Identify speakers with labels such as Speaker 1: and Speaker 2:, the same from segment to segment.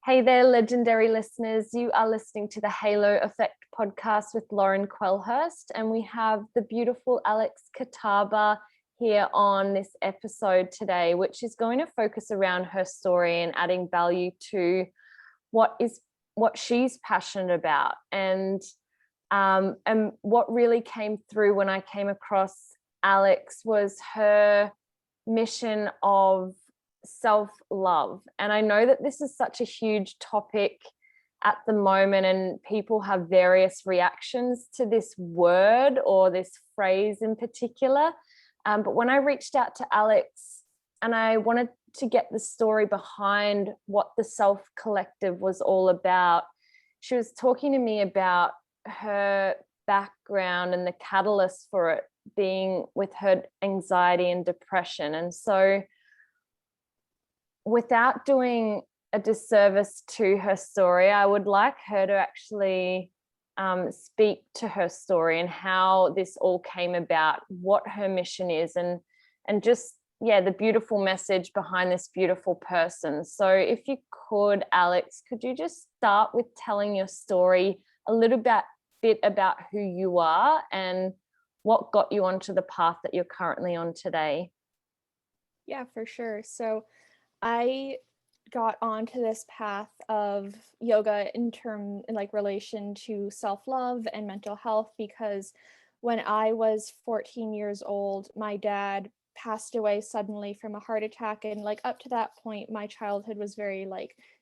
Speaker 1: Hey there, legendary listeners. You are listening to the Halo Effect podcast with Lauren Quellhurst, and we have the beautiful Alex Kotarba here on this episode today, which is going to focus around her story and adding value to what she's passionate about. And what really came through when I came across Alex was her mission of self-love. And I know that this is such a huge topic at the moment, and people have various reactions to this word or this phrase in particular. But when I reached out to Alex and I wanted to get the story behind what the Self Collective was all about, she was talking to me about her background and the catalyst for it being with her anxiety and depression. And so, without doing a disservice to her story, I would like her to actually speak to her story and how this all came about, what her mission is, and just, the beautiful message behind this beautiful person. So if you could, Alex, could you just start with telling your story a little bit about who you are and what got you onto the path that you're currently on today?
Speaker 2: Yeah, for sure. So I got onto this path of yoga in relation to self-love and mental health because when I was 14 years old, my dad passed away suddenly from a heart attack, and up to that point my childhood was very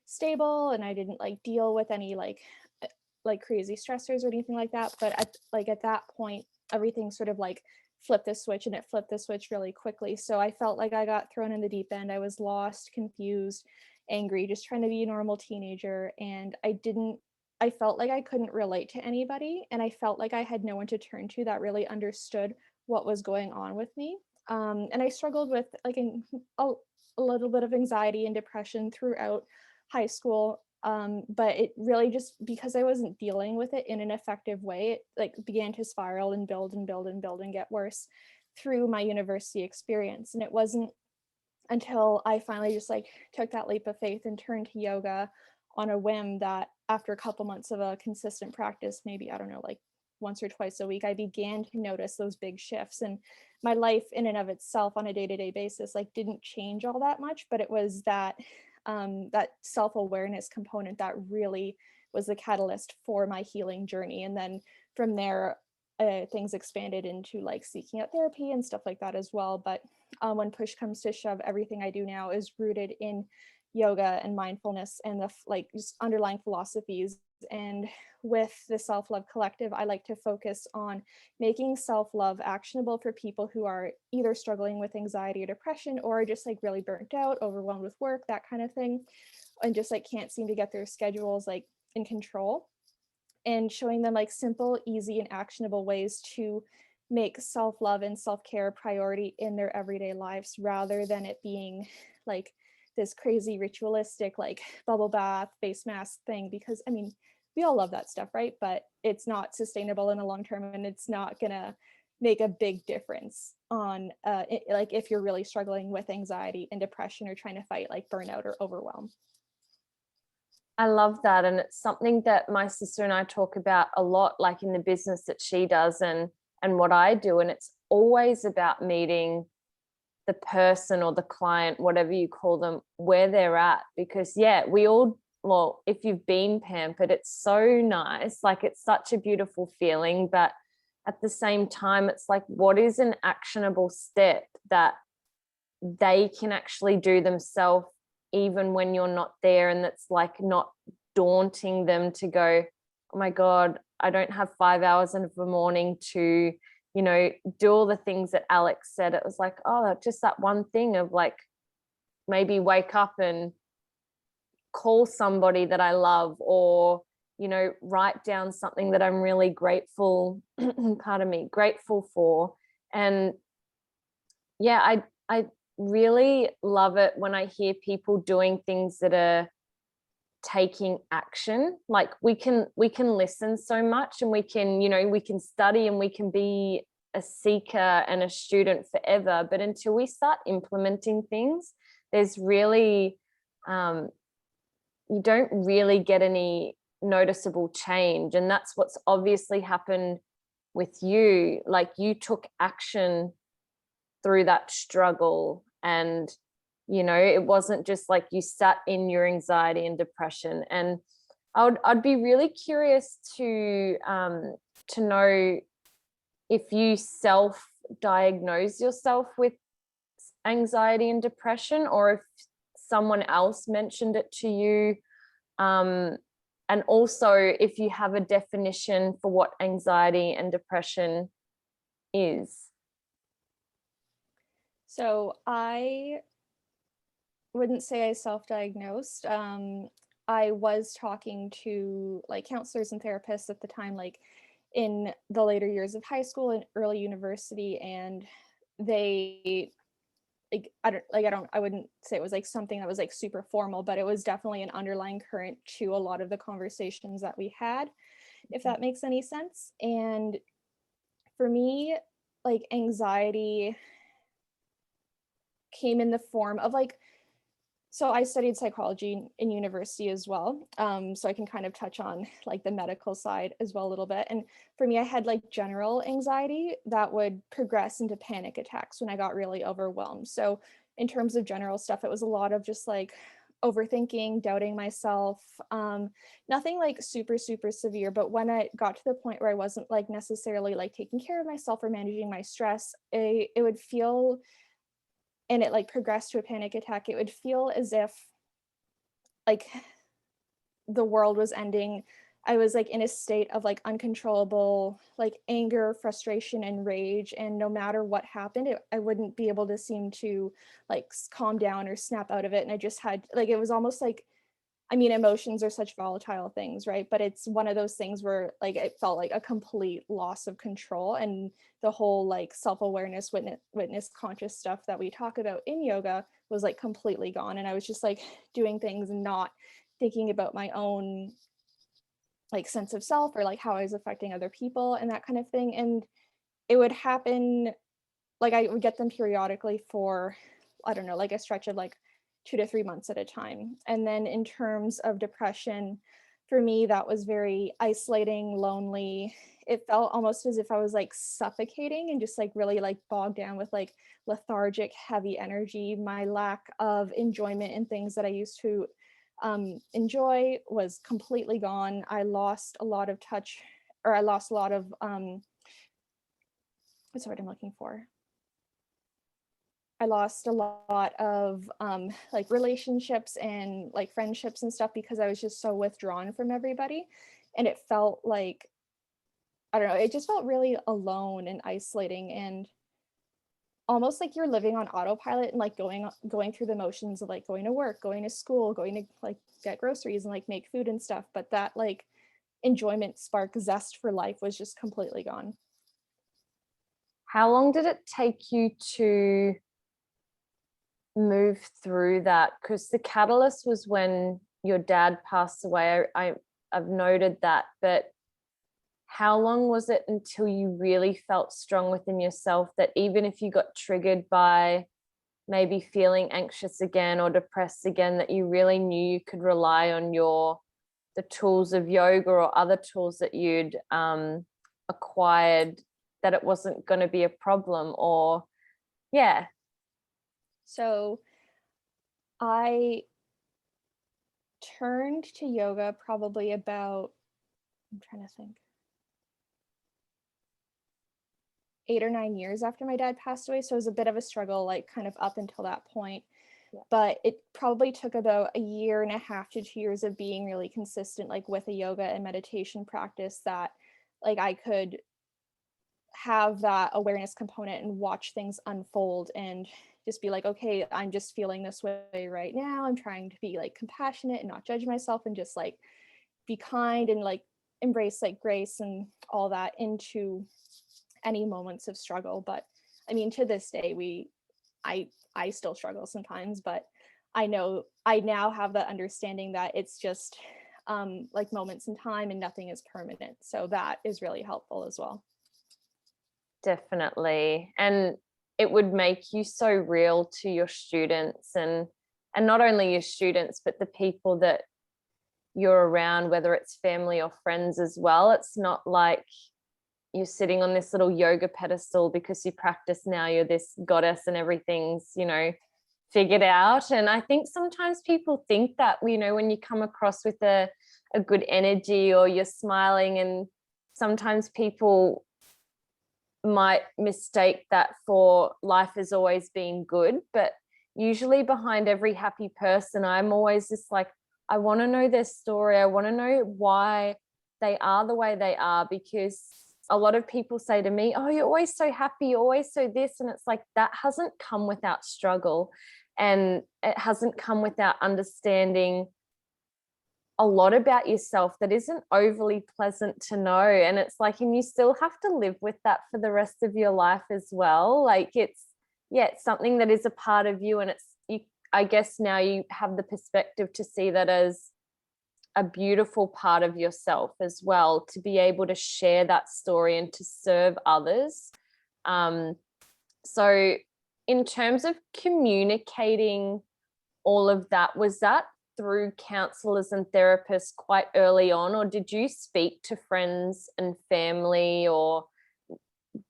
Speaker 2: stable, and I didn't deal with any crazy stressors or anything like that. But at that point everything sort of flipped the switch, and it flipped the switch really quickly. So I felt like I got thrown in the deep end. I was lost, confused, angry, just trying to be a normal teenager. And I felt like I couldn't relate to anybody. And I felt like I had no one to turn to that really understood what was going on with me. And I struggled with a little bit of anxiety and depression throughout high school. But it really, just because I wasn't dealing with it in an effective way, it began to spiral and build and build and build and get worse through my university experience. And it wasn't until I finally just took that leap of faith and turned to yoga on a whim that after a couple months of a consistent practice, maybe, I don't know, once or twice a week, I began to notice those big shifts. And my life in and of itself on a day-to-day basis didn't change all that much, but it was that self-awareness component that really was the catalyst for my healing journey. And then from there, things expanded into seeking out therapy and stuff like that as well. But when push comes to shove, everything I do now is rooted in yoga and mindfulness and the just underlying philosophies. And with the Self-Love Collective, I like to focus on making self-love actionable for people who are either struggling with anxiety or depression, or just really burnt out, overwhelmed with work, that kind of thing, and just can't seem to get their schedules in control, and showing them simple, easy, and actionable ways to make self-love and self-care a priority in their everyday lives, rather than it being this crazy ritualistic bubble bath, face mask thing. Because I mean, we all love that stuff, right? But it's not sustainable in the long term, and it's not gonna make a big difference on if you're really struggling with anxiety and depression, or trying to fight burnout or overwhelm.
Speaker 1: I love that. And it's something that my sister and I talk about a lot, in the business that she does and what I do. And it's always about meeting the person or the client, whatever you call them, where they're at. Because we all, well, if you've been pampered, it's so nice. It's such a beautiful feeling. But at the same time, it's what is an actionable step that they can actually do themselves, even when you're not there, and that's not daunting them to go, oh my God, I don't have 5 hours in the morning to, do all the things that Alex said. It was just that one thing of maybe wake up and call somebody that I love, or, write down something that I'm really grateful, grateful for. And I really love it when I hear people doing things that are taking action. We can listen so much, and we can study, and we can be a seeker and a student forever, but until we start implementing things, there's really you don't really get any noticeable change. And that's what's obviously happened with you. Like, you took action through that struggle, and it wasn't just like you sat in your anxiety and depression. And I'd be really curious to know if you self-diagnose yourself with anxiety and depression, or if someone else mentioned it to you, and also if you have a definition for what anxiety and depression is.
Speaker 2: So I wouldn't say I self-diagnosed. I was talking to like counselors and therapists at the time, like in the later years of high school and early university, and they I wouldn't say it was like something that was like super formal, but it was definitely an underlying current to a lot of the conversations that we had, if that makes any sense. And for me, like anxiety came in the form of like, so I studied psychology in university as well. So I can kind of touch on like the medical side as well a little bit. And for me, I had like general anxiety that would progress into panic attacks when I got really overwhelmed. So in terms of general stuff, it was a lot of just like overthinking, doubting myself, nothing like super, super severe. But when I got to the point where I wasn't like necessarily like taking care of myself or managing my stress, it would feel, and it like progressed to a panic attack, it would feel as if like the world was ending. I was like in a state of like uncontrollable like anger, frustration, and rage, and no matter what happened, I wouldn't be able to seem to like calm down or snap out of it. And I just had like, it was almost like, I mean, emotions are such volatile things, right? But it's one of those things where like it felt like a complete loss of control, and the whole like self-awareness, witness conscious stuff that we talk about in yoga was like completely gone. And I was just like doing things and not thinking about my own like sense of self or like how I was affecting other people and that kind of thing. And it would happen, like I would get them periodically for, I don't know, like a stretch of like 2 to 3 months at a time. And then in terms of depression, for me, that was very isolating, lonely. It felt almost as if I was like suffocating and just like really like bogged down with like lethargic, heavy energy. My lack of enjoyment in things that I used to enjoy was completely gone. I lost a lot of touch, or I lost a lot of, what's the word I'm looking for? I lost a lot of like relationships and like friendships and stuff because I was just so withdrawn from everybody. And it felt like, I don't know, it just felt really alone and isolating, and almost like you're living on autopilot and like going through the motions of like going to work, going to school, going to like get groceries and like make food and stuff. But that like enjoyment, spark, zest for life was just completely gone.
Speaker 1: How long did it take you to move through that? Because the catalyst was when your dad passed away. I've noted that, but how long was it until you really felt strong within yourself that even if you got triggered by maybe feeling anxious again or depressed again, that you really knew you could rely on the tools of yoga or other tools that you'd acquired, that it wasn't going to be a problem? Or yeah.
Speaker 2: So I turned to yoga probably about, I'm trying to think, 8 or 9 years after my dad passed away. So it was a bit of a struggle, like kind of up until that point. Yeah. But it probably took about a year and a half to 2 years of being really consistent, like with a yoga and meditation practice, that like I could have that awareness component and watch things unfold and just be like, okay, I'm just feeling this way right now. I'm trying to be like compassionate and not judge myself and just like be kind and like embrace like grace and all that into any moments of struggle. But I mean, to this day, I still struggle sometimes, but I know I now have the understanding that it's just like moments in time and nothing is permanent. So that is really helpful as well.
Speaker 1: Definitely. And it would make you so real to your students, and not only your students, but the people that you're around, whether it's family or friends as well. It's not like you're sitting on this little yoga pedestal because you practice now, you're this goddess and everything's, figured out. And I think sometimes people think that, when you come across with a good energy or you're smiling, and sometimes people might mistake that for life has always been good. But usually behind every happy person, I'm always just like, I want to know their story. I want to know why they are the way they are, because a lot of people say to me, oh, you're always so happy, you're always so this. And it's like, that hasn't come without struggle, and it hasn't come without understanding a lot about yourself that isn't overly pleasant to know. And it's like, and you still have to live with that for the rest of your life as well. Like it's something that is a part of you. And I guess now you have the perspective to see that as a beautiful part of yourself as well, to be able to share that story and to serve others. So in terms of communicating all of that, was that through counselors and therapists quite early on, or did you speak to friends and family, or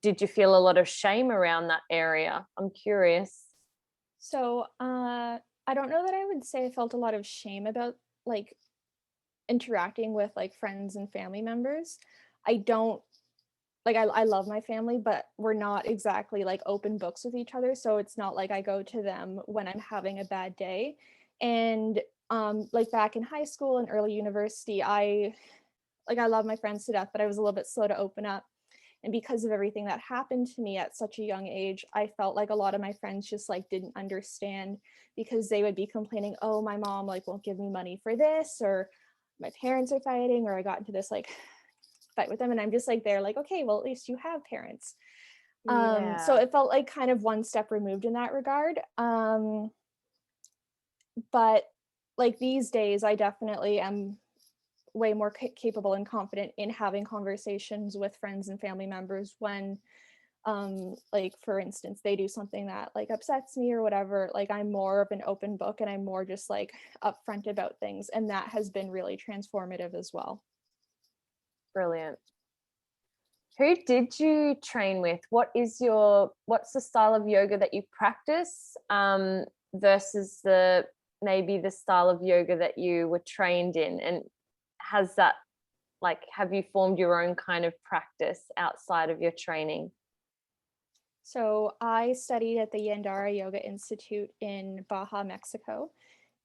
Speaker 1: did you feel a lot of shame around that area? I'm curious.
Speaker 2: So I don't know that I would say I felt a lot of shame about like interacting with like friends and family members. I don't like I love my family, but we're not exactly like open books with each other. So it's not like I go to them when I'm having a bad day. And like back in high school and early university, I love my friends to death, but I was a little bit slow to open up. And because of everything that happened to me at such a young age, I felt like a lot of my friends just like didn't understand, because they would be complaining, oh, my mom like won't give me money for this, or my parents are fighting, or I got into this like fight with them. And I'm just like, they're like, okay, well, at least you have parents. So it felt like kind of one step removed in that regard. But like these days, I definitely am way more capable and confident in having conversations with friends and family members when like for instance they do something that like upsets me or whatever. Like I'm more of an open book, and I'm more just like upfront about things, and that has been really transformative as well.
Speaker 1: Brilliant. Who did you train with? What's the style of yoga that you practice versus maybe the style of yoga that you were trained in? And has that, like, have you formed your own kind of practice outside of your training?
Speaker 2: So I studied at the Yandara Yoga Institute in Baja, Mexico,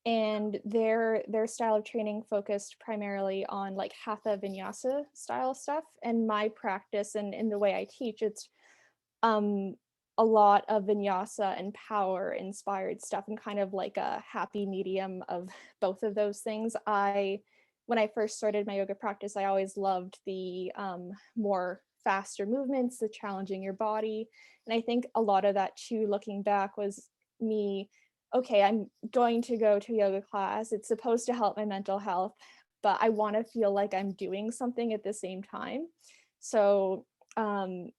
Speaker 2: and their style of training focused primarily on like hatha vinyasa style stuff. And my practice and in the way I teach, it's a lot of vinyasa and power inspired stuff, and kind of like a happy medium of both of those things. When I first started my yoga practice, I always loved the more faster movements, the challenging your body. And I think a lot of that too, looking back, was me, okay, I'm going to go to a yoga class. It's supposed to help my mental health, but I want to feel like I'm doing something at the same time. So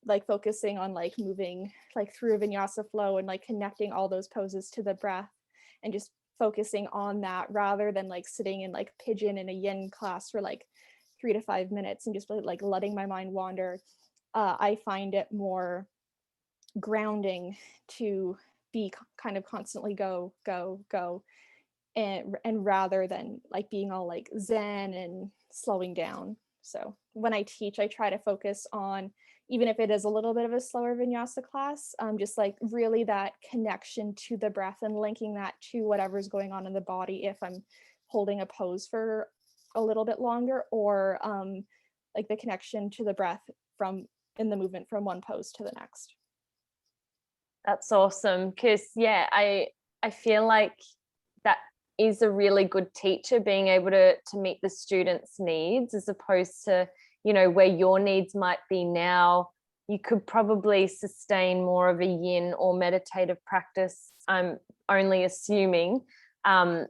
Speaker 2: like focusing on like moving like through a vinyasa flow and like connecting all those poses to the breath, and just focusing on that rather than like sitting in like pigeon in a yin class for like 3 to 5 minutes and just like letting my mind wander. I find it more grounding to be kind of constantly go go go, and rather than like being all like zen and slowing down. So when I teach, I try to focus on, even if it is a little bit of a slower vinyasa class, just like really that connection to the breath and linking that to whatever's going on in the body, if I'm holding a pose for a little bit longer, or like the connection to the breath from in the movement from one pose to the next.
Speaker 1: That's awesome, because I feel like that is a really good teacher, being able to meet the students' needs, as opposed to, where your needs might be now. You could probably sustain more of a yin or meditative practice, I'm only assuming. And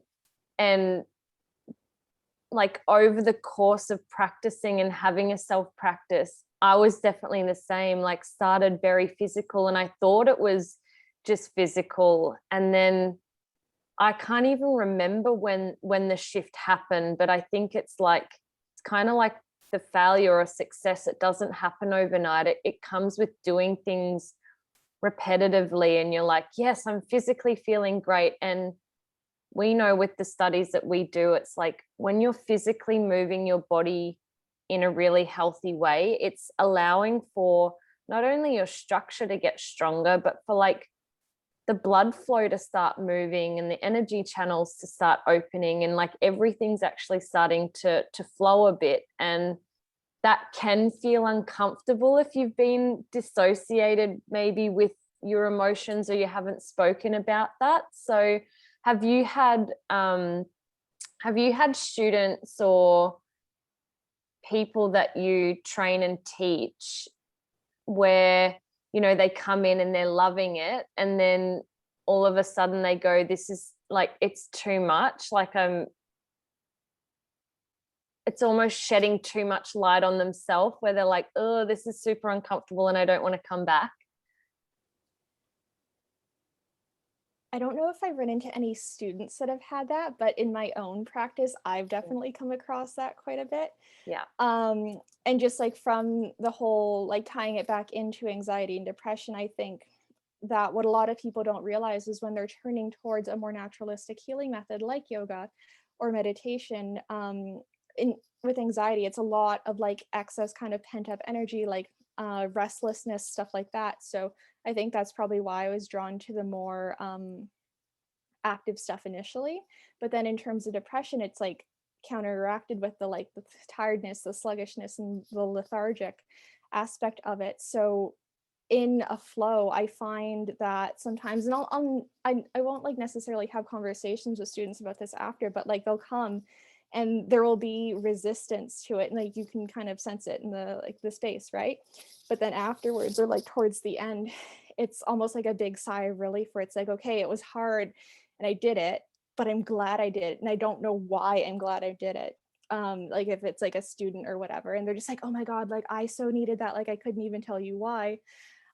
Speaker 1: like over the course of practicing and having a self-practice, I was definitely the same, like started very physical, and I thought it was just physical. And then I can't even remember when the shift happened, but I think it's kind of like the failure or success. It doesn't happen overnight. It comes with doing things repetitively, and you're like, yes, I'm physically feeling great. And we know with the studies that we do, it's like when you're physically moving your body in a really healthy way, it's allowing for not only your structure to get stronger, but for like the blood flow to start moving and the energy channels to start opening, and like everything's actually starting to flow a bit. And that can feel uncomfortable if you've been dissociated maybe with your emotions, or you haven't spoken about that. So have you had students or people that you train and teach where, you know, they come in and they're loving it, and then all of a sudden they go, this is like, it's too much, like it's almost shedding too much light on themselves, where they're like, oh, this is super uncomfortable and I don't want to come back?
Speaker 2: I don't know if I've run into any students that have had that, but in my own practice, I've definitely come across that quite a bit.
Speaker 1: Yeah.
Speaker 2: And just like from the whole, like tying it back into anxiety and depression, I think that what a lot of people don't realize is when they're turning towards a more naturalistic healing method like yoga or meditation, with anxiety, it's a lot of like excess kind of pent up energy, like restlessness, stuff like that. So I think that's probably why I was drawn to the more active stuff initially. But then in terms of depression, it's like counteracted with the like the tiredness, the sluggishness, and the lethargic aspect of it. So in a flow, I find that sometimes, and I won't like necessarily have conversations with students about this after, but like they'll come and there will be resistance to it, and like you can kind of sense it in the like the space, right? But then afterwards, or like towards the end, it's almost like a big sigh of relief, where it's like, okay, it was hard and I did it, but I'm glad I did it, and I don't know why I'm glad I did it. Like if it's like a student or whatever, and they're just like, oh my god, like I so needed that, like I couldn't even tell you why.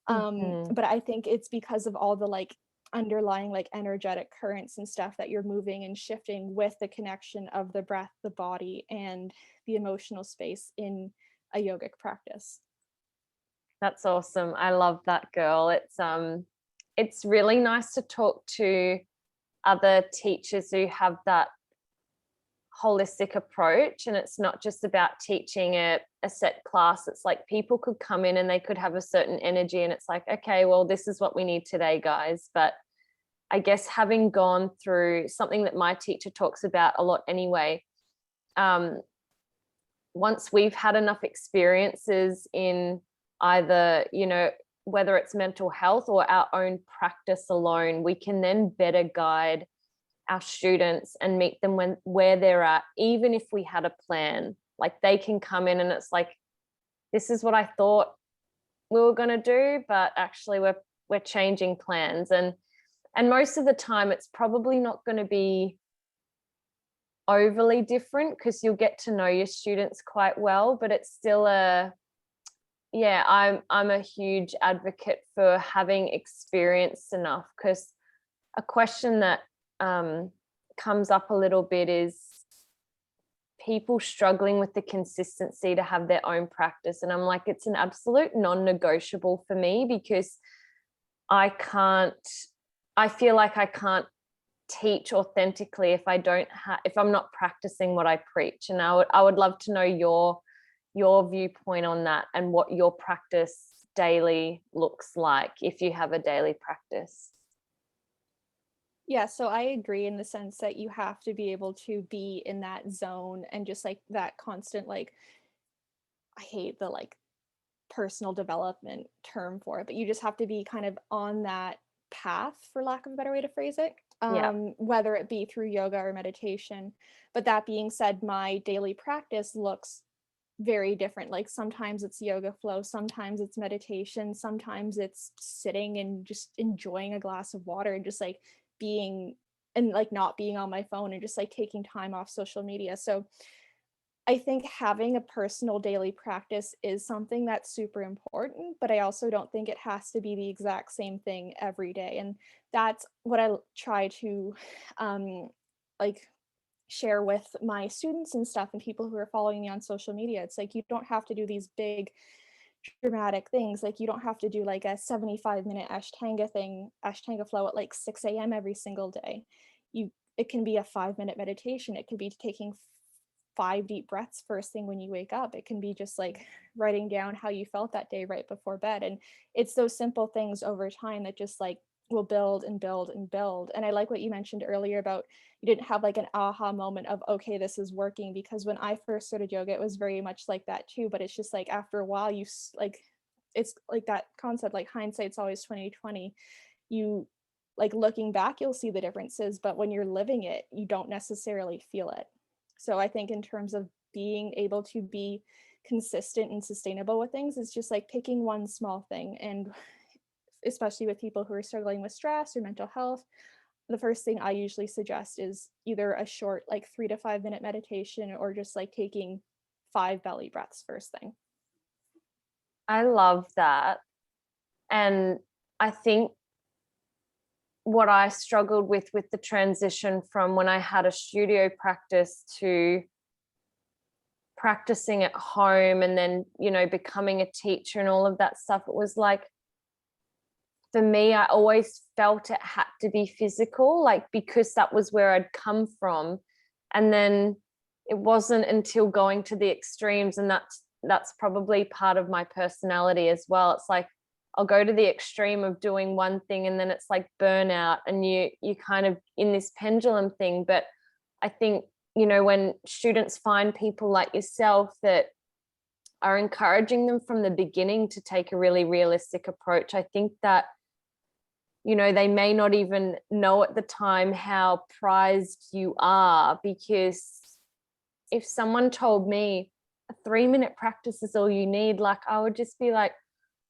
Speaker 2: But I think it's because of all the like underlying like energetic currents and stuff that you're moving and shifting with the connection of the breath, the body, and the emotional space in a yogic practice.
Speaker 1: That's awesome. I love that, girl. It's really nice to talk to other teachers who have that holistic approach, and it's not just about teaching a set class. It's like people could come in and they could have a certain energy, and it's like, okay, well, this is what we need today, guys. But I guess having gone through something that my teacher talks about a lot anyway, once we've had enough experiences in either, you know, whether it's mental health or our own practice alone, we can then better guide our students and meet them where they're at. Even if we had a plan, like they can come in and it's like, this is what I thought we were going to do, but actually we're changing plans. And most of the time it's probably not going to be overly different, because you'll get to know your students quite well, but it's still I'm a huge advocate for having experienced enough, because a question that comes up a little bit is people struggling with the consistency to have their own practice. And I'm like, it's an absolute non-negotiable for me, because I feel like I can't teach authentically if if I'm not practicing what I preach. And I would love to know your viewpoint on that, and what your practice daily looks like, if you have a daily practice.
Speaker 2: Yeah, so I agree in the sense that you have to be able to be in that zone, and just like that constant, like, I hate the like personal development term for it, but you just have to be kind of on that path, for lack of a better way to phrase it,
Speaker 1: Yeah.
Speaker 2: whether it be through yoga or meditation. But that being said, my daily practice looks very different. Like sometimes it's yoga flow, sometimes it's meditation, sometimes it's sitting and just enjoying a glass of water and just like being, and like not being on my phone, and just like taking time off social media. So I think having a personal daily practice is something that's super important, but I also don't think it has to be the exact same thing every day. And that's what try to um, like share with my students and stuff and people who are following me on social media. It's like you don't have to do these big dramatic things. Like you don't have to do like a 75-minute Ashtanga flow at like 6 a.m. every single day. It can be a 5-minute meditation. It could be taking 5 deep breaths first thing when you wake up. It can be just like writing down how you felt that day right before bed. And it's those simple things over time that just like will build and build and build. And I like what you mentioned earlier about you didn't have like an aha moment of, okay, this is working, because when I first started yoga, it was very much like that too. But it's just like after a while, like, it's like that concept, like hindsight's always 2020. You like looking back, you'll see the differences, but when you're living it, you don't necessarily feel it. So I think in terms of being able to be consistent and sustainable with things, it's just like picking one small thing. And especially with people who are struggling with stress or mental health, the first thing I usually suggest is either a short, like 3 to 5 minute meditation, or just like taking 5 belly breaths first thing.
Speaker 1: I love that. And I think what I struggled with the transition from when I had a studio practice to practicing at home and then, becoming a teacher and all of that stuff, it was like, for me, I always felt it had to be physical, like, because that was where I'd come from. And then it wasn't until going to the extremes, and that's probably part of my personality as well. It's like I'll go to the extreme of doing one thing and then it's like burnout, and you kind of in this pendulum thing. But I think, when students find people like yourself that are encouraging them from the beginning to take a really realistic approach, I think that, they may not even know at the time how prized you are. Because if someone told me a 3-minute practice is all you need, like, I would just be like,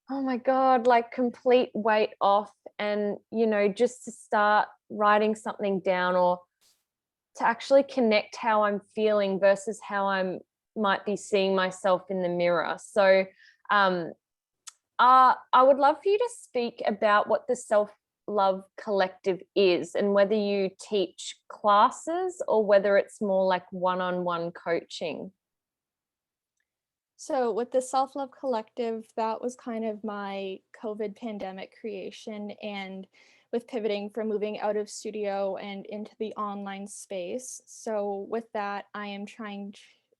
Speaker 1: oh my God, like complete weight off. And, just to start writing something down, or to actually connect how I'm feeling versus how I might be seeing myself in the mirror. So I would love for you to speak about what the Self-Love Collective is, and whether you teach classes or whether it's more like one-on-one coaching.
Speaker 2: So with the Self-Love Collective, that was kind of my COVID pandemic creation. And with pivoting from moving out of studio and into the online space. So with that, I'm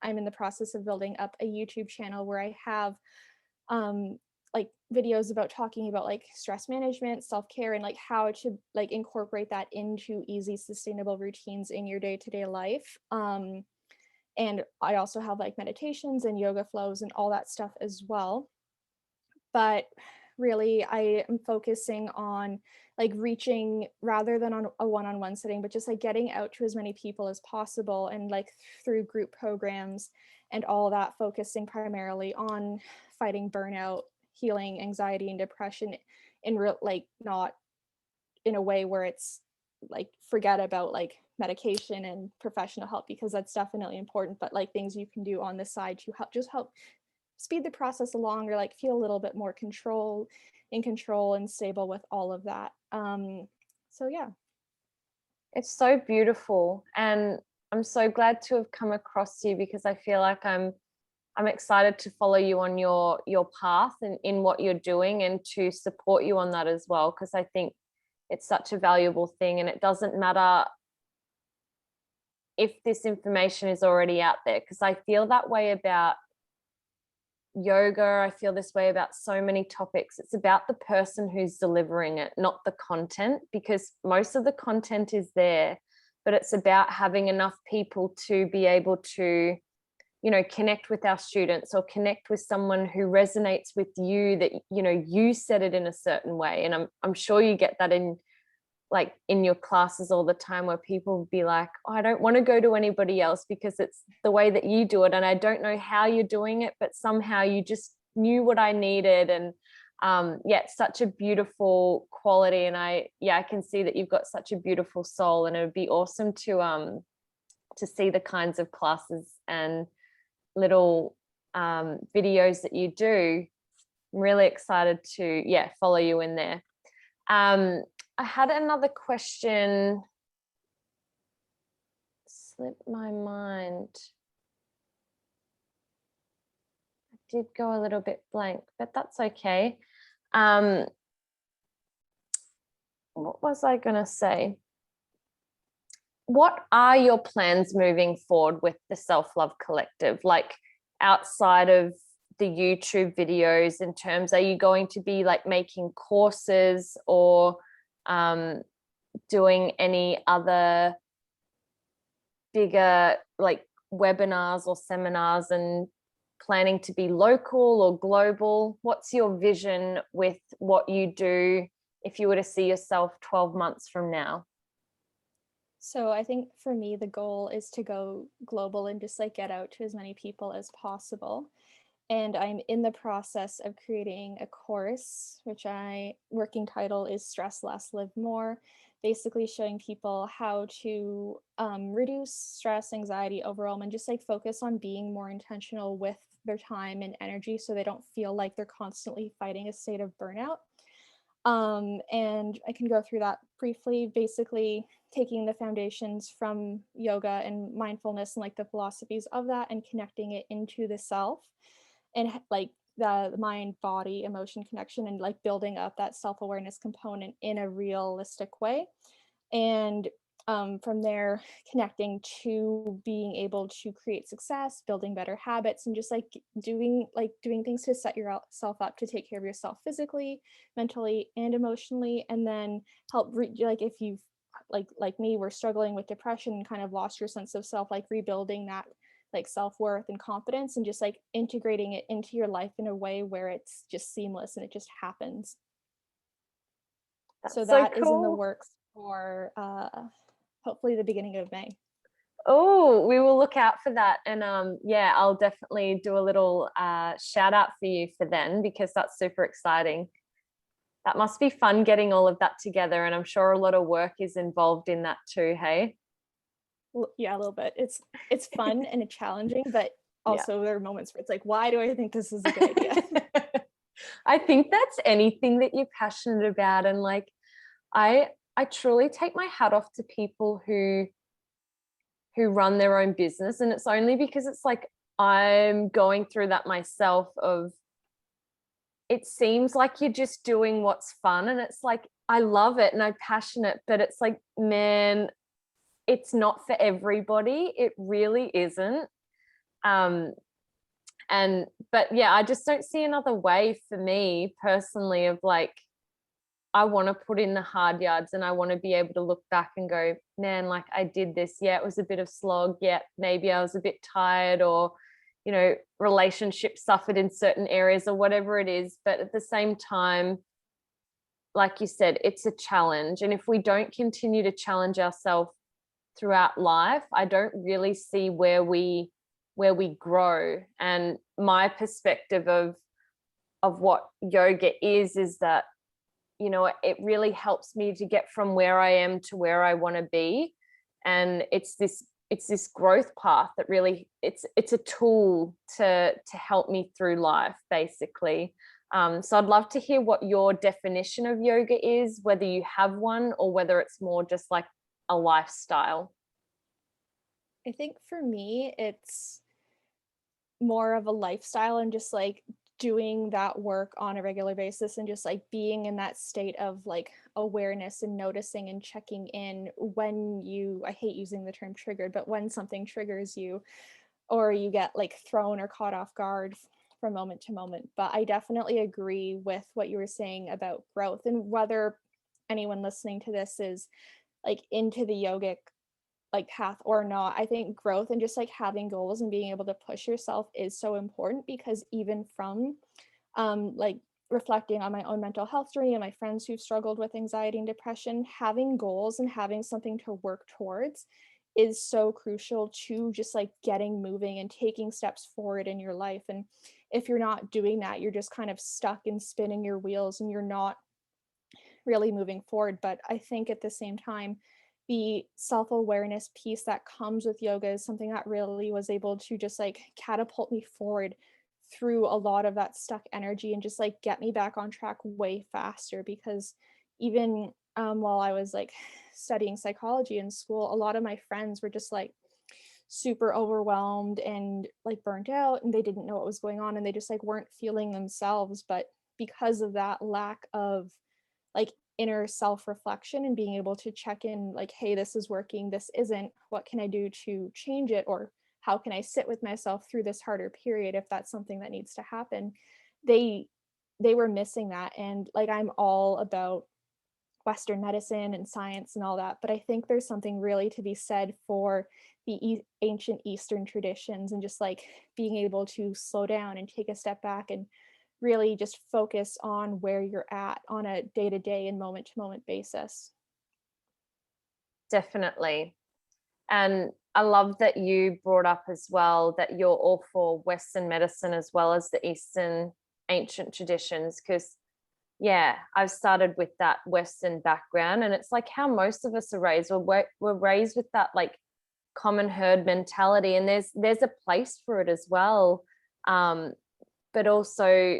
Speaker 2: in the process of building up a YouTube channel where I have like videos about talking about like stress management, self-care, and like how to like incorporate that into easy, sustainable routines in your day-to-day life. And I also have like meditations and yoga flows and all that stuff as well. But really, I am focusing on like reaching, rather than on a one-on-one setting, but just like getting out to as many people as possible, and like through group programs and all that, focusing primarily on fighting burnout, healing anxiety and depression, in real, like not in a way where it's like forget about like medication and professional help, because that's definitely important, but like things you can do on the side to help speed the process along, or like feel a little bit more in control and stable with all of that. So yeah.
Speaker 1: It's so beautiful, and I'm so glad to have come across you, because I feel like I'm excited to follow you on your path and in what you're doing, and to support you on that as well, because I think it's such a valuable thing. And it doesn't matter if this information is already out there, because I feel that way about yoga. I feel this way about so many topics. It's about the person who's delivering it, not the content, because most of the content is there, but it's about having enough people to be able to, connect with our students, or connect with someone who resonates with you, that, you said it in a certain way. And I'm sure you get that in your classes all the time, where people will be like, oh, I don't want to go to anybody else because it's the way that you do it, and I don't know how you're doing it, but somehow you just knew what I needed. And it's such a beautiful quality. And I can see that you've got such a beautiful soul, and it would be awesome to see the kinds of classes and little videos that you do. I'm really excited to follow you in there. I had another question slip my mind. I did go a little bit blank, but that's okay. What was I going to say? What are your plans moving forward with the Self-Love Collective? Like outside of the YouTube videos, in terms, are you going to be like making courses or doing any other bigger like webinars or seminars, and planning to be local or global? What's your vision with what you do if you were to see yourself 12 months from now?
Speaker 2: So I think for me, the goal is to go global and just like get out to as many people as possible. And I'm in the process of creating a course, which working title is Stress Less, Live More, basically showing people how to reduce stress, anxiety, overwhelm, and just like focus on being more intentional with their time and energy so they don't feel like they're constantly fighting a state of burnout. And I can go through that briefly, basically taking the foundations from yoga and mindfulness and like the philosophies of that and connecting it into the self and like the mind, body, emotion connection, and like building up that self-awareness component in a realistic way. And from there, connecting to being able to create success, building better habits, and just like doing things to set yourself up to take care of yourself physically, mentally, and emotionally, and then help like if you've like me were struggling with depression and kind of lost your sense of self, like rebuilding that like self-worth and confidence and just like integrating it into your life in a way where it's just seamless and it just happens. So that is in the works for hopefully the beginning of May.
Speaker 1: Oh, we will look out for that. And I'll definitely do a little shout out for you for then, because that's super exciting. That must be fun getting all of that together. And I'm sure a lot of work is involved in that too, hey?
Speaker 2: Yeah, a little bit. It's fun and it's challenging, but also there are moments where it's like, why do I think this is a good idea?
Speaker 1: I think that's anything that you're passionate about. And like, I truly take my hat off to people who run their own business. And it's only because it's like, I'm going through that myself of, it seems like you're just doing what's fun. And it's like, I love it and I'm passionate, but it's like, man, it's not for everybody. It really isn't. But yeah, I just don't see another way for me personally of like, I want to put in the hard yards and I want to be able to look back and go, man, like I did this. Yeah, it was a bit of slog. Yeah, maybe I was a bit tired, or, you know, relationships suffered in certain areas or whatever it is. But at the same time, like you said, it's a challenge. And if we don't continue to challenge ourselves throughout life, I don't really see where we grow. And my perspective of what yoga is that, you know, it really helps me to get from where I am to where I want to be. And it's this growth path that really, it's a tool to help me through life, basically. So I'd love to hear what your definition of yoga is, whether you have one or whether it's more just like a lifestyle.
Speaker 2: I think for me, it's more of a lifestyle and just like doing that work on a regular basis and just like being in that state of like awareness and noticing and checking in when I hate using the term triggered, but when something triggers you or you get like thrown or caught off guard from moment to moment. But I definitely agree with what you were saying about growth, and whether anyone listening to this is like into the yogic like path or not, I think growth and just like having goals and being able to push yourself is so important, because even from like reflecting on my own mental health journey and my friends who've struggled with anxiety and depression, having goals and having something to work towards is so crucial to just like getting moving and taking steps forward in your life. And if you're not doing that, you're just kind of stuck and spinning your wheels and you're not really moving forward. But I think at the same time, the self-awareness piece that comes with yoga is something that really was able to just like catapult me forward through a lot of that stuck energy and just like get me back on track way faster. Because even while I was like studying psychology in school, a lot of my friends were just like super overwhelmed and like burnt out, and they didn't know what was going on, and they just like weren't feeling themselves. But because of that lack of like inner self-reflection and being able to check in, like, hey, this is working, this isn't, what can I do to change it, or how can I sit with myself through this harder period if that's something that needs to happen, they they were missing that. And like, I'm all about Western medicine and science and all that, but I think there's something really to be said for the ancient Eastern traditions, and just like being able to slow down and take a step back and really just focus on where you're at on a day-to-day and moment-to-moment basis.
Speaker 1: Definitely. And I love that you brought up as well that you're all for Western medicine as well as the Eastern ancient traditions, because yeah, I've started with that Western background, and it's like how most of us are raised. We're raised with that like common herd mentality, and there's a place for it as well, but also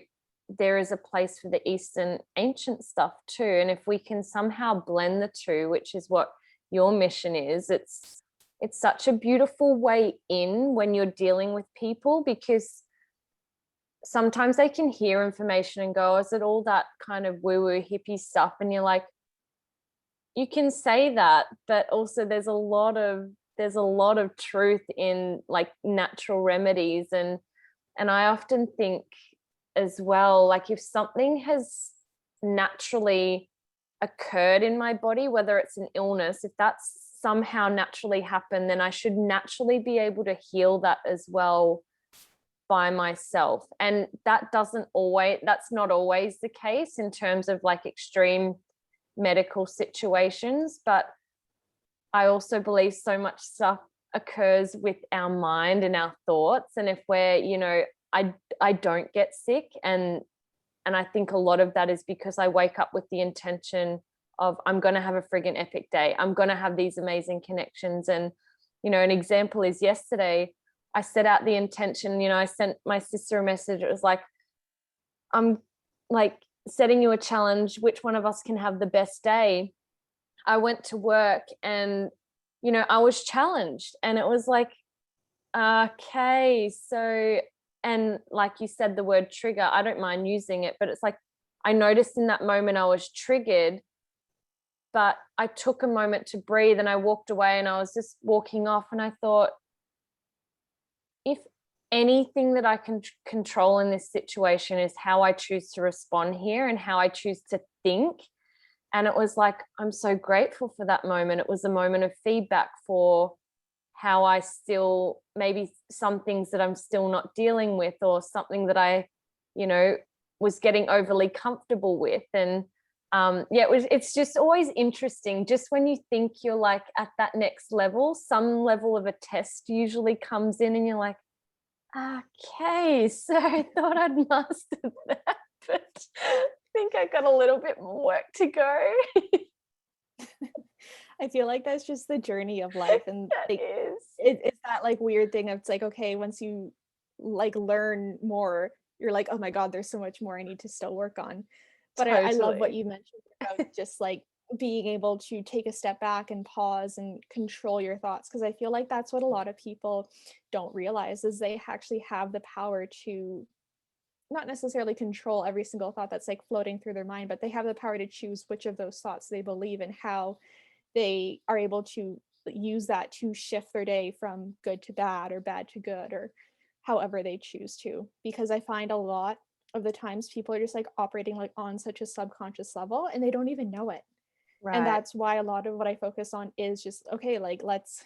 Speaker 1: there is a place for the Eastern ancient stuff too. And if we can somehow blend the two, which is what your mission is, it's such a beautiful way in when you're dealing with people, because sometimes they can hear information and go, is it all that kind of woo-woo hippie stuff? And you're like, you can say that, but also there's a lot of truth in like natural remedies. And I often think as well, like if something has naturally occurred in my body, whether it's an illness, if that's somehow naturally happened, then I should naturally be able to heal that as well by myself. And that's not always the case in terms of like extreme medical situations, but I also believe so much stuff occurs with our mind and our thoughts. And if we're, I don't get sick, and I think a lot of that is because I wake up with the intention of I'm going to have a friggin' epic day. I'm going to have these amazing connections. And an example is yesterday I set out the intention, I sent my sister a message. It was like, I'm like setting you a challenge. Which one of us can have the best day? I went to work and, I was challenged, and it was like, okay, so, and like you said, the word trigger, I don't mind using it, but it's like, I noticed in that moment I was triggered, but I took a moment to breathe and I walked away, and I was just walking off, and I thought, if anything that I can control in this situation is how I choose to respond here and how I choose to think. And it was like, I'm so grateful for that moment. It was a moment of feedback for how I still, maybe some things that I'm still not dealing with, or something that I, was getting overly comfortable with. And it's just always interesting. Just when you think you're like at that next level, some level of a test usually comes in, and you're like, okay, so I thought I'd mastered that, but I think I got a little bit more work to go.
Speaker 2: I feel like that's just the journey of life. And like, it's that like weird thing of, it's like, okay, once you like learn more, you're like, oh my God, there's so much more I need to still work on. But I love what you mentioned about just like being able to take a step back and pause and control your thoughts, because I feel like that's what a lot of people don't realize, is they actually have the power to not necessarily control every single thought that's like floating through their mind, but they have the power to choose which of those thoughts they believe and how they are able to use that to shift their day from good to bad or bad to good, or however they choose to. Because I find a lot of the times people are just like operating like on such a subconscious level, and they don't even know it.
Speaker 1: Right.
Speaker 2: And that's why a lot of what I focus on is just, okay, like let's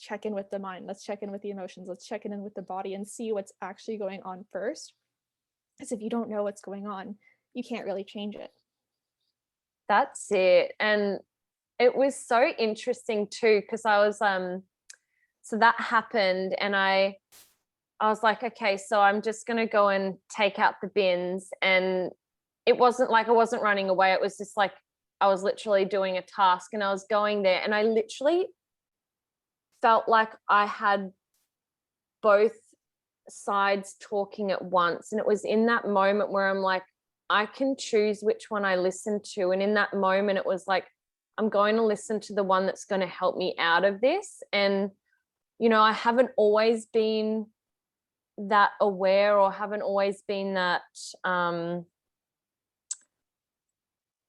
Speaker 2: check in with the mind, let's check in with the emotions, let's check in with the body and see what's actually going on first. Because if you don't know what's going on, you can't really change it.
Speaker 1: That's it. And it was so interesting too, because I was so that happened, and I was like, okay, so I'm just gonna go and take out the bins. And it wasn't like I wasn't running away. It was just like I was literally doing a task and I was going there, and I literally felt like I had both sides talking at once. And it was in that moment where I'm like, I can choose which one I listen to. And in that moment, it was like, I'm going to listen to the one that's going to help me out of this. And, you know, I haven't always been that aware, or haven't always been that,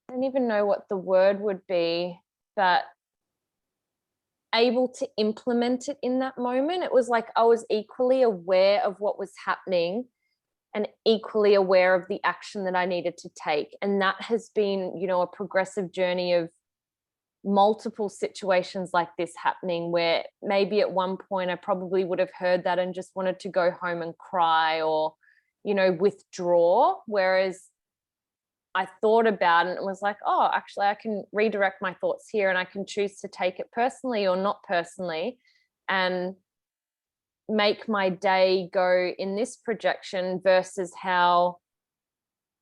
Speaker 1: I don't even know what the word would be, but able to implement it in that moment. It was like I was equally aware of what was happening and equally aware of the action that I needed to take. And that has been, you know, a progressive journey of multiple situations like this happening, where maybe at one point I probably would have heard that and just wanted to go home and cry, or, you know, withdraw. Whereas I thought about it and was like, oh, actually, I can redirect my thoughts here, and I can choose to take it personally or not personally, and make my day go in this projection versus how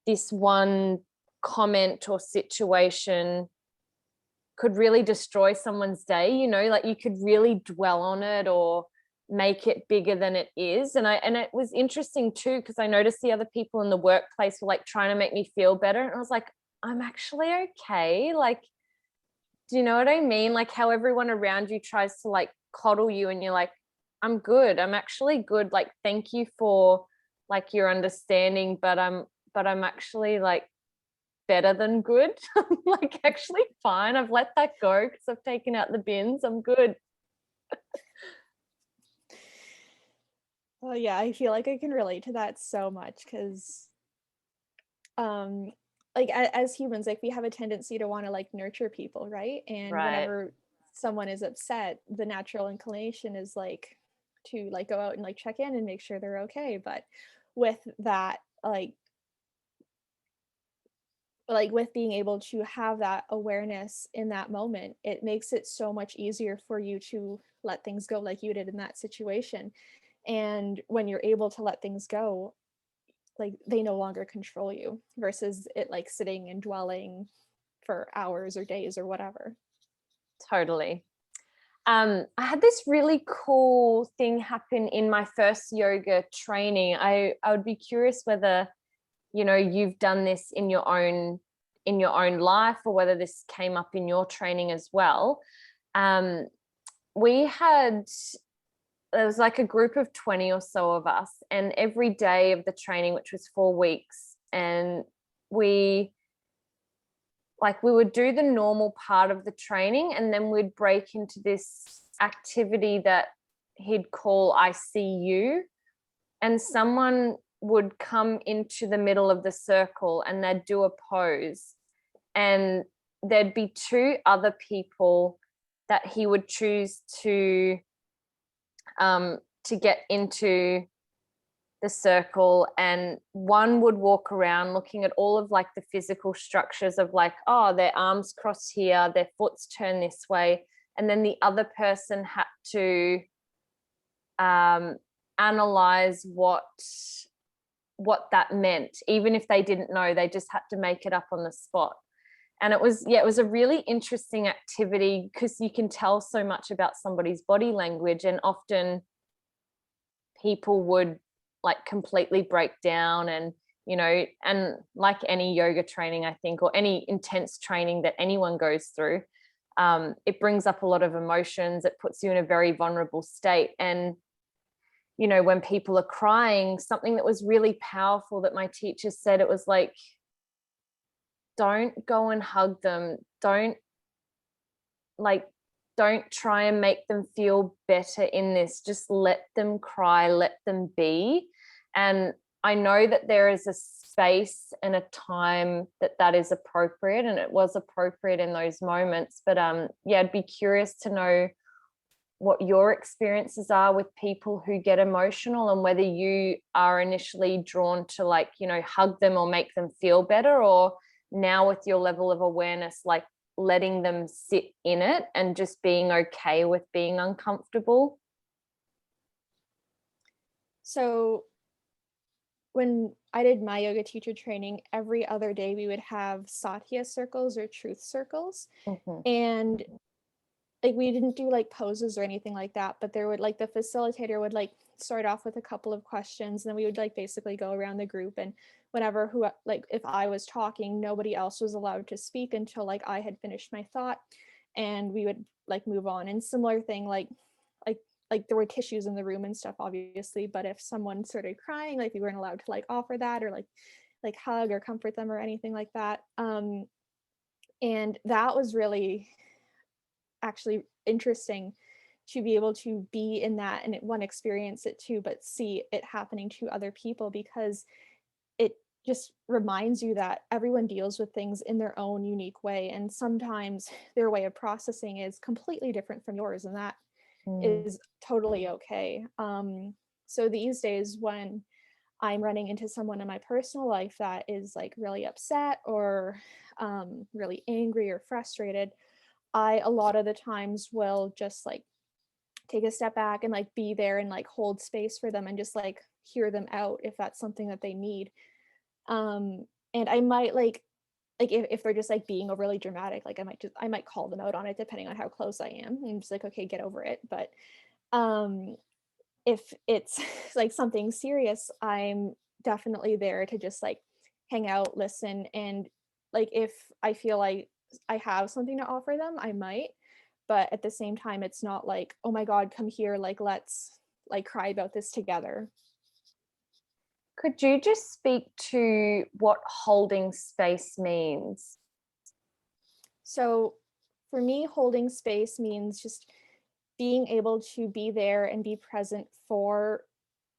Speaker 1: this one comment or situation could really destroy someone's day. You know, like you could really dwell on it or make it bigger than it is. And it was interesting too, because I noticed the other people in the workplace were like trying to make me feel better, and I was like, I'm actually okay. Like, do you know what I mean? Like how everyone around you tries to like coddle you, and you're like, I'm good, I'm actually good, like thank you for like your understanding, but I'm actually like better than good. I'm like actually fine, I've let that go because I've taken out the bins, I'm good.
Speaker 2: Well, yeah, I feel like I can relate to that so much because, like as humans, like we have a tendency to want to like nurture people, right? And
Speaker 1: Right.
Speaker 2: whenever someone is upset, the natural inclination is like to like go out and like check in and make sure they're okay. But with that, like with being able to have that awareness in that moment, it makes it so much easier for you to let things go like you did in that situation. And when you're able to let things go, like they no longer control you versus it like sitting and dwelling for hours or days or whatever.
Speaker 1: Totally. I had this really cool thing happen in my first yoga training. I would be curious whether, you know, you've done this in your own life, or whether this came up in your training as well. We had, there was like a group of 20 or so of us, and every day of the training, which was 4 weeks, and we would do the normal part of the training, and then we'd break into this activity that he'd call I see you. And someone would come into the middle of the circle and they'd do a pose, and there'd be 2 other people that he would choose to get into the circle, and one would walk around looking at all of like the physical structures of like, oh, their arms crossed here, their foot's turned this way, and then the other person had to analyze what that meant. Even if they didn't know, they just had to make it up on the spot. And it was a really interesting activity, because you can tell so much about somebody's body language, and often people would like completely break down. And, you know, and like any yoga training, I think, or any intense training that anyone goes through, it brings up a lot of emotions. It puts you in a very vulnerable state. And, you know, when people are crying, something that was really powerful that my teacher said, it was like, don't go and hug them. Don't try and make them feel better in this. Just let them cry, let them be. And I know that there is a space and a time that is appropriate, and it was appropriate in those moments. But yeah, I'd be curious to know what your experiences are with people who get emotional, and whether you are initially drawn to like, you know, hug them or make them feel better, or now with your level of awareness, like letting them sit in it and just being okay with being uncomfortable.
Speaker 2: So when I did my yoga teacher training, every other day we would have satya circles or truth circles.
Speaker 1: Mm-hmm.
Speaker 2: And like we didn't do like poses or anything like that, but there would like the facilitator would like start off with a couple of questions, and then we would like basically go around the group, and whenever who like if I was talking, nobody else was allowed to speak until like I had finished my thought, and we would like move on. And similar thing, like like there were tissues in the room and stuff obviously, but if someone started crying, like we weren't allowed to like offer that or like hug or comfort them or anything like that. And that was really actually interesting to be able to be in that and one experience it too, but see it happening to other people, because it just reminds you that everyone deals with things in their own unique way, and sometimes their way of processing is completely different from yours, and that is totally okay. So these days when I'm running into someone in my personal life that is like really upset or really angry or frustrated, I a lot of the times will just like take a step back and like be there and like hold space for them and just like hear them out if that's something that they need. And I might like if they're just like being overly dramatic, like I might call them out on it depending on how close I am. I'm just like, okay, get over it. But um if it's like something serious, I'm definitely there to just like hang out, listen, and like if I feel like I have something to offer them, I might. But at the same time, it's not like, oh my God, come here, like let's like cry about this together.
Speaker 1: Could you just speak to what holding space means?
Speaker 2: So for me, holding space means just being able to be there and be present for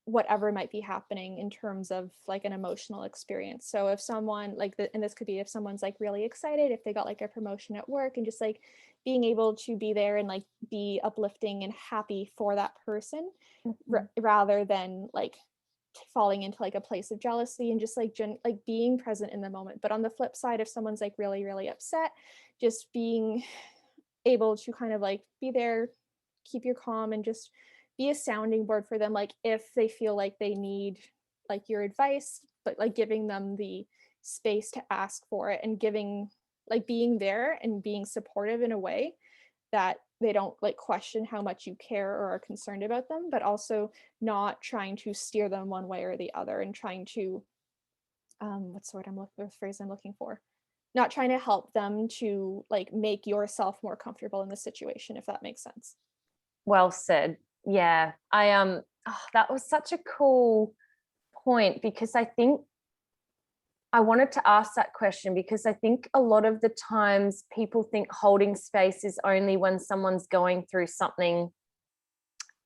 Speaker 2: whatever might be happening in terms of like an emotional experience. So if someone like and this could be if someone's like really excited, if they got like a promotion at work, and just like being able to be there and like be uplifting and happy for that person, rather than like falling into like a place of jealousy, and just like like being present in the moment. But on the flip side, if someone's like really upset, just being able to kind of like be there, keep your calm, and just be a sounding board for them, like if they feel like they need like your advice, but like giving them the space to ask for it, and giving like being there and being supportive in a way that they don't like question how much you care or are concerned about them, but also not trying to steer them one way or the other, and trying to what's the word I'm looking, the phrase I'm looking for, not trying to help them to like make yourself more comfortable in the situation, if that makes sense.
Speaker 1: Well said. Yeah. That was such a cool point, because I think I wanted to ask that question because I think a lot of the times people think holding space is only when someone's going through something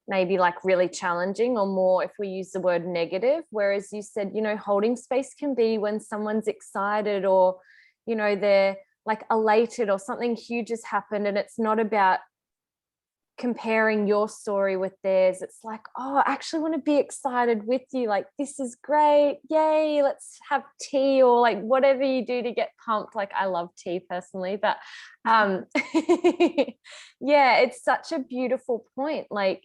Speaker 1: maybe like really challenging, or more if we use the word negative. Whereas you said, holding space can be when someone's excited, or, they're like elated, or something huge has happened, and it's not about comparing your story with theirs. It's like, oh, I actually want to be excited with you, like this is great, yay, let's have tea, or like whatever you do to get pumped. Like I love tea personally, but yeah, it's such a beautiful point. Like,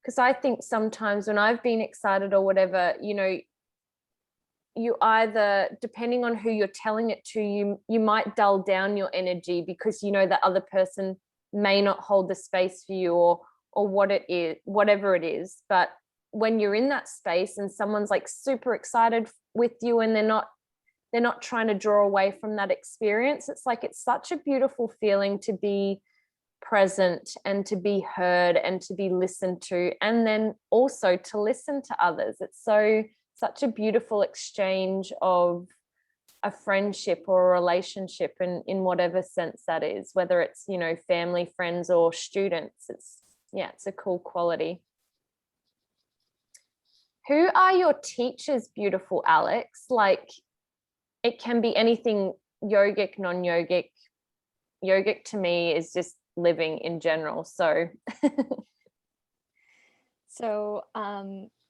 Speaker 1: because I think sometimes when I've been excited or whatever, you either, depending on who you're telling it to, you might dull down your energy because that other person may not hold the space for you, or what it is, whatever it is. But when you're in that space and someone's like super excited with you, and they're not trying to draw away from that experience, it's like it's such a beautiful feeling to be present and to be heard and to be listened to, and then also to listen to others. It's such a beautiful exchange of a friendship or a relationship, in whatever sense that is, whether it's family, friends, or students. It's a cool quality. Who are your teachers, beautiful Alex? Like, it can be anything, yogic, non-yogic. Yogic to me is just living in general. So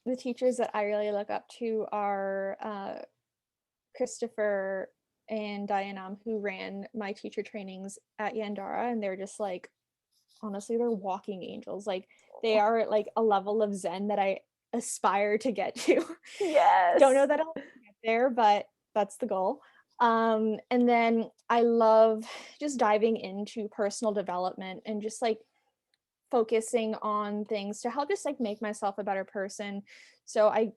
Speaker 2: The teachers that I really look up to are Christopher and Diane, who ran my teacher trainings at Yandara, and they're just like, honestly, they're walking angels. Like they are like a level of zen that I aspire to get to.
Speaker 1: Yes.
Speaker 2: Don't know that I'll get there, but that's the goal. And then I love just diving into personal development and just like focusing on things to help just like make myself a better person. So I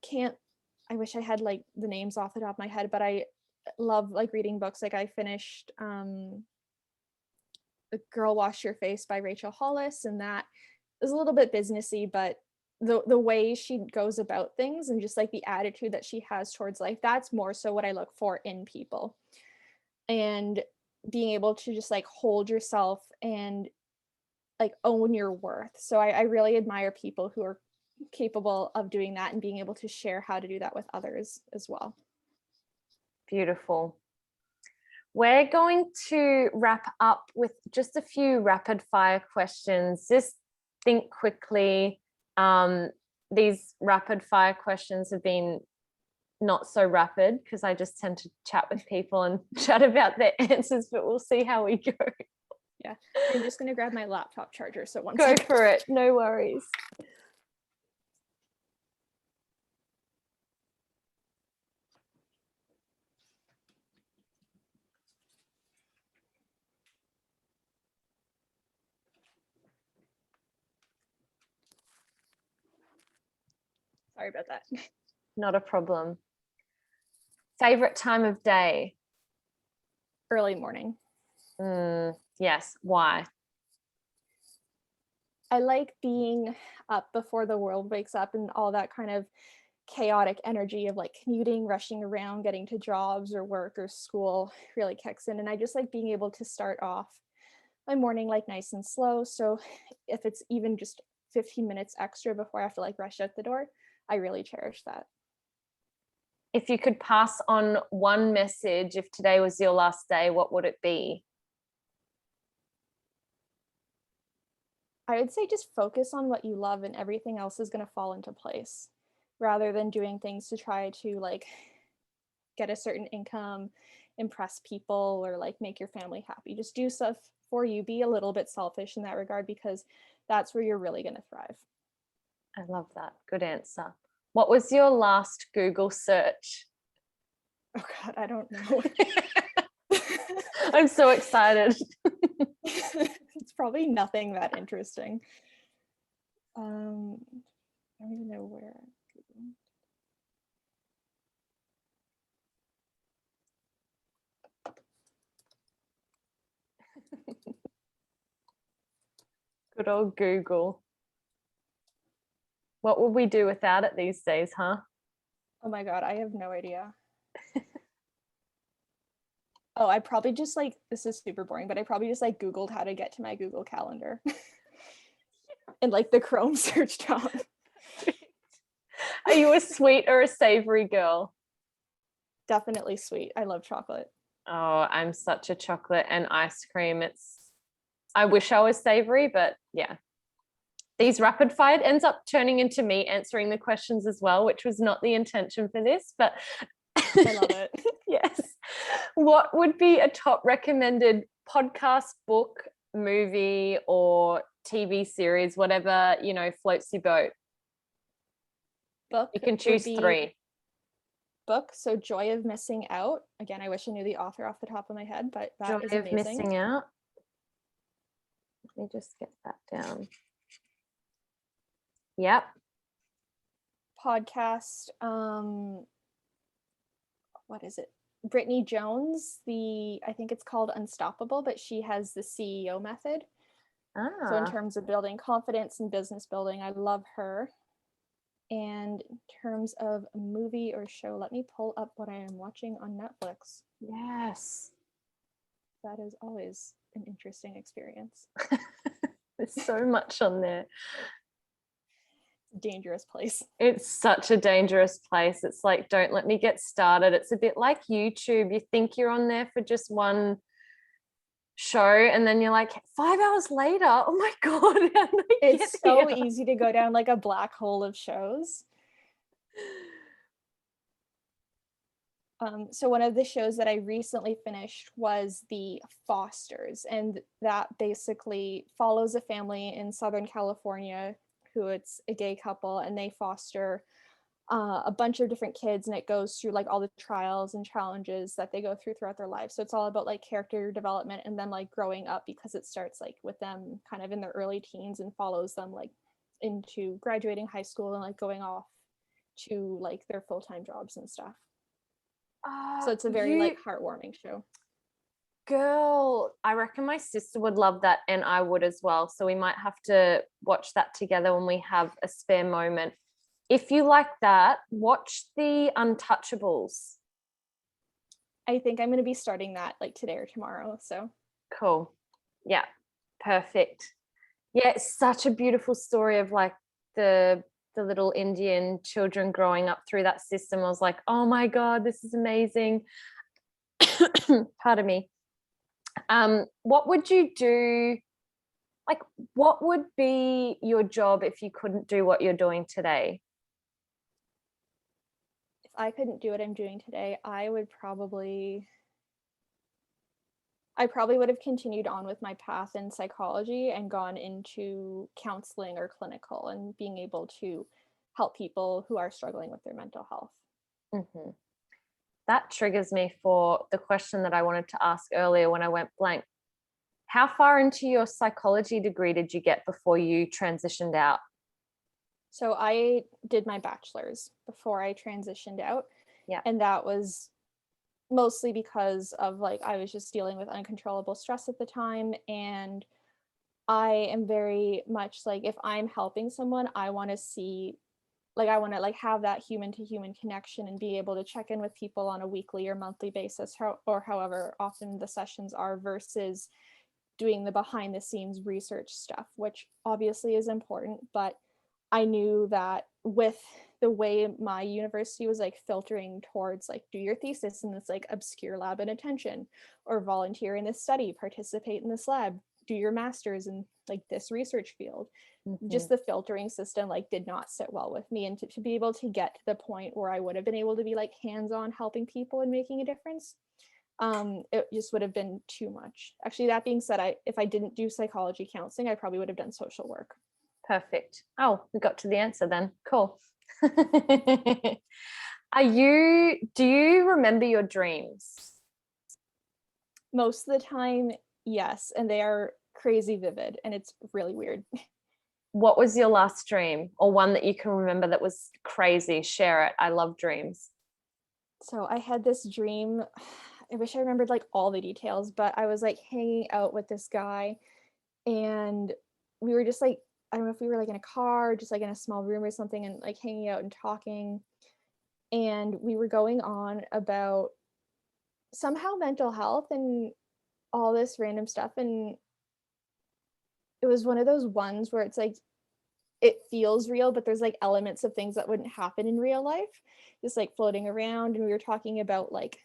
Speaker 2: wish I had like the names off the top of my head, but I love like reading books. Like I finished The Girl Wash Your Face by Rachel Hollis, and that is a little bit businessy, but the way she goes about things and just like the attitude that she has towards life, that's more so what I look for in people. And being able to just like hold yourself and like own your worth. So I really admire people who are capable of doing that and being able to share how to do that with others as well.
Speaker 1: Beautiful. We're going to wrap up with just a few rapid fire questions. Just think quickly. These rapid fire questions have been not so rapid because I just tend to chat with people and chat about their answers, but we'll see how we go.
Speaker 2: Yeah, I'm just going to grab my laptop charger. So one
Speaker 1: Go
Speaker 2: second.
Speaker 1: for it. No worries.
Speaker 2: Sorry about that.
Speaker 1: Not a problem. Favorite time of day?
Speaker 2: Early morning.
Speaker 1: Yes. Why?
Speaker 2: I like being up before the world wakes up and all that kind of chaotic energy of like commuting, rushing around, getting to jobs or work or school really kicks in. And I just like being able to start off my morning like nice and slow. So if it's even just 15 minutes extra before I have to like rush out the door, I really cherish that.
Speaker 1: If you could pass on one message, if today was your last day, what would it be?
Speaker 2: I would say just focus on what you love and everything else is going to fall into place rather than doing things to try to like get a certain income, impress people, or like make your family happy. Just do stuff for you. Be a little bit selfish in that regard because that's where you're really going to thrive.
Speaker 1: I love that. Good answer. What was your last Google search?
Speaker 2: Oh God, I don't know.
Speaker 1: I'm so excited.
Speaker 2: It's probably nothing that interesting. I don't even know where.
Speaker 1: Good old Google. What would we do without it these days, huh?
Speaker 2: Oh my God, I have no idea. Oh, I probably just like, this is super boring, but I probably just like Googled how to get to my Google Calendar in like the Chrome search tab.
Speaker 1: Are you a sweet or a savory girl?
Speaker 2: Definitely sweet. I love chocolate.
Speaker 1: Oh, I'm such a chocolate and ice cream. I wish I was savory, but yeah. These rapid fire ends up turning into me answering the questions as well, which was not the intention for this, but
Speaker 2: I love it.
Speaker 1: Yes. What would be a top recommended podcast, book, movie, or TV series, whatever, floats your boat?
Speaker 2: Book.
Speaker 1: You can choose 3.
Speaker 2: Book. So Joy of Missing Out. Again, I wish I knew the author off the top of my head, but that is amazing.
Speaker 1: Joy of Missing Out. Let me just get that down. Yep.
Speaker 2: Podcast. What is it? Brittany Jones, I think it's called Unstoppable, but she has the CEO method. So in terms of building confidence and business building, I love her. And in terms of a movie or show, let me pull up what I am watching on Netflix.
Speaker 1: Yes.
Speaker 2: That is always an interesting experience.
Speaker 1: There's so much on there.
Speaker 2: Dangerous place.
Speaker 1: It's such a dangerous place. It's like, don't let me get started. It's a bit like YouTube. You think you're on there for just one show and then you're like 5 hours later, oh my God, how did I
Speaker 2: It's
Speaker 1: get
Speaker 2: so
Speaker 1: here?
Speaker 2: easy to go down like a black hole of shows. So one of the shows that I recently finished was The Fosters, and that basically follows a family in Southern California who it's a gay couple, and they foster a bunch of different kids, and it goes through like all the trials and challenges that they go through throughout their life. So it's all about like character development and then like growing up, because it starts like with them kind of in their early teens and follows them like into graduating high school and like going off to like their full-time jobs and stuff. So it's a very like heartwarming show.
Speaker 1: Girl, I reckon my sister would love that, and I would as well. So we might have to watch that together when we have a spare moment. If you like that, watch The Untouchables.
Speaker 2: I think I'm going to be starting that like today or tomorrow. So
Speaker 1: cool. Yeah, perfect. Yeah, it's such a beautiful story of like the little Indian children growing up through that system. I was like, oh my God, this is amazing. Pardon me. What would you do? Like, what would be your job if you couldn't do what you're doing today?
Speaker 2: If I couldn't do what I'm doing today, I probably would have continued on with my path in psychology and gone into counseling or clinical and being able to help people who are struggling with their mental health.
Speaker 1: Mm-hmm. That triggers me for the question that I wanted to ask earlier when I went blank. How far into your psychology degree did you get before you transitioned out?
Speaker 2: So I did my bachelor's before I transitioned out.
Speaker 1: Yeah.
Speaker 2: And that was mostly because of like I was just dealing with uncontrollable stress at the time, and I am very much like, if I'm helping someone, I want to see like I want to like have that human to human connection and be able to check in with people on a weekly or monthly basis, or however often the sessions are, versus doing the behind the scenes research stuff, which obviously is important. But I knew that with the way my university was like filtering towards like do your thesis in this like obscure lab in attention, or volunteer in this study, participate in this lab, do your master's in like this research field, just the filtering system like did not sit well with me. And to be able to get to the point where I would have been able to be like hands-on helping people and making a difference, it just would have been too much. Actually, that being said, if I didn't do psychology counseling, I probably would have done social work.
Speaker 1: Perfect. Oh, we got to the answer then. Cool. Do you remember your dreams?
Speaker 2: Most of the time, yes, and they are crazy vivid, and it's really weird.
Speaker 1: What was your last dream, or one that you can remember that was crazy? Share it. I love dreams.
Speaker 2: So I had this dream. I wish I remembered like all the details, but I was like hanging out with this guy, and we were just like, I don't know if we were like in a car, just like in a small room or something, and like hanging out and talking. And we were going on about somehow mental health and all this random stuff. And it was one of those ones where it's like, it feels real, but there's like elements of things that wouldn't happen in real life, just like floating around. And we were talking about like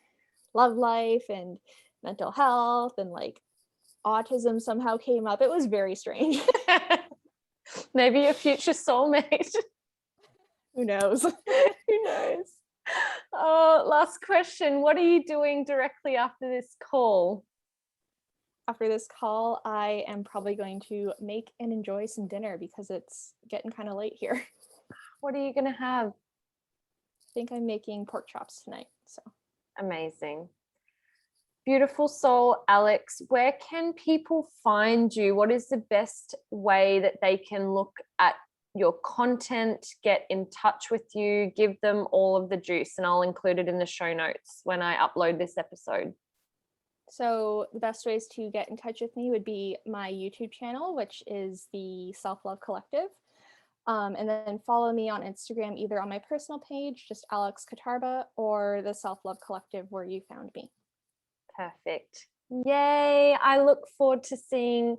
Speaker 2: love life and mental health, and like autism somehow came up. It was very strange.
Speaker 1: Maybe a future soulmate.
Speaker 2: Who knows?
Speaker 1: Who knows? Oh, last question. What are you doing directly after this call?
Speaker 2: After this call, I am probably going to make and enjoy some dinner because it's getting kind of late here.
Speaker 1: What are you going to have?
Speaker 2: I think I'm making pork chops tonight. So
Speaker 1: amazing. Beautiful soul, Alex. Where can people find you? What is the best way that they can look at your content, get in touch with you, give them all of the juice, and I'll include it in the show notes when I upload this episode.
Speaker 2: So the best ways to get in touch with me would be my YouTube channel, which is the Self-Love Collective. And then follow me on Instagram, either on my personal page, just Alex Kotarba, or the Self-Love Collective, where you found me.
Speaker 1: Perfect. Yay. I look forward to seeing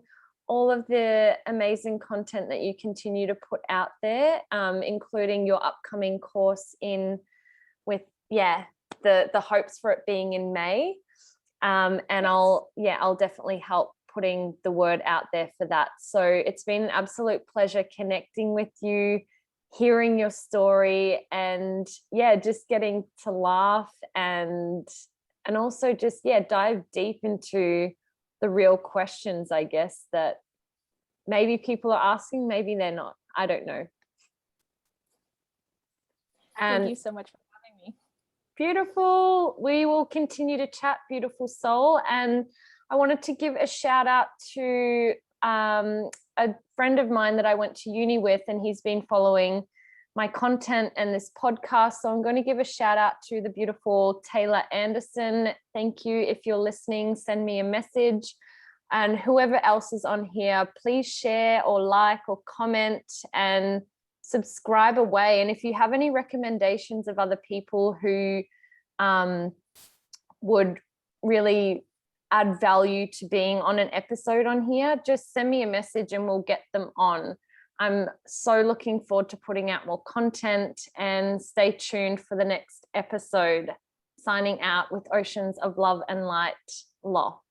Speaker 1: all of the amazing content that you continue to put out there, including your upcoming course with the hopes for it being in May. And yes. I'll definitely help putting the word out there for that. So it's been an absolute pleasure connecting with you, hearing your story, and just getting to laugh and also just dive deep into the real questions, I guess, that maybe people are asking, maybe they're not. I don't know.
Speaker 2: Thank you so much for having me.
Speaker 1: Beautiful. We will continue to chat, beautiful soul. And I wanted to give a shout out to a friend of mine that I went to uni with, and he's been following my content and this podcast. So I'm going to give a shout out to the beautiful Taylor Anderson. Thank you. If you're listening, send me a message. And whoever else is on here, please share or like or comment and subscribe away. And if you have any recommendations of other people who would really add value to being on an episode on here, just send me a message and we'll get them on. I'm so looking forward to putting out more content, and stay tuned for the next episode. Signing out with Oceans of Love and Light, Law.